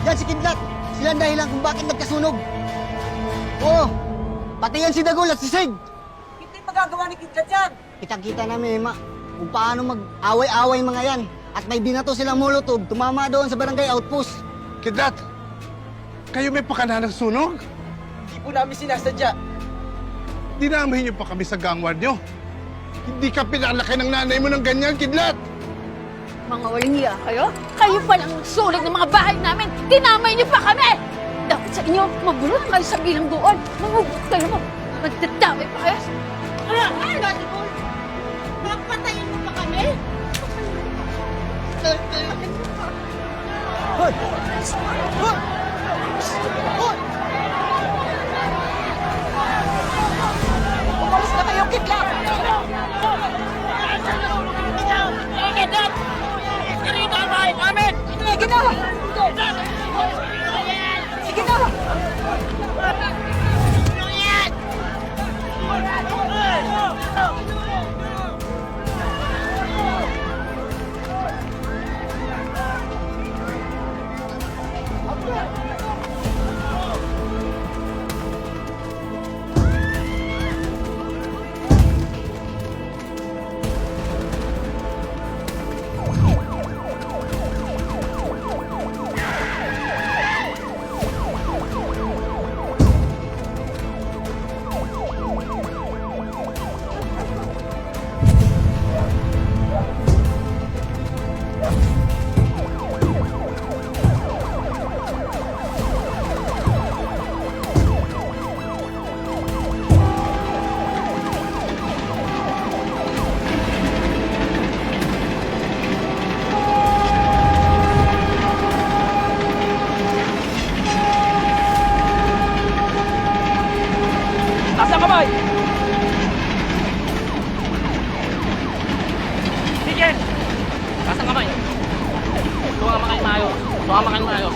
Yan si Kidlat. Sila ang dahilan kung bakit nagkasunog. Oo. Pati yan si Dagol at si Sig. Hindi magagawa ni Kidlat yan. Kita-kita namin, Ma, kung paano mag-away-away mga yan. At may binato silang molotov, tumama doon sa barangay outpost. Kidlat, kayo may pakana ng sunog? Hindi po namin sinasadya. Dinamahin niyo pa kami sa gangward niyo. Hindi ka pinalaki ng nanay mo ng ganyan, Kidlat! Mga walang hiya kayo? Kayo palang sulit ng mga bahay namin! Tinamay niyo pa kami! Dapat sa inyo, mabulot kayo sa bilang doon! Mangugot kayo mo! Magdadamay pa kayo! Papatayin mo pa kami? Hoy! Hoy! Hoy! Umalis na kayo, Kidlat! Kidlat! Dito ang bahay namin! Sige na! Sige na! Taas ang kamay! Sige! Taas ang kamay! Tuwa ka makain maayos. Tuwa ka makain maayos.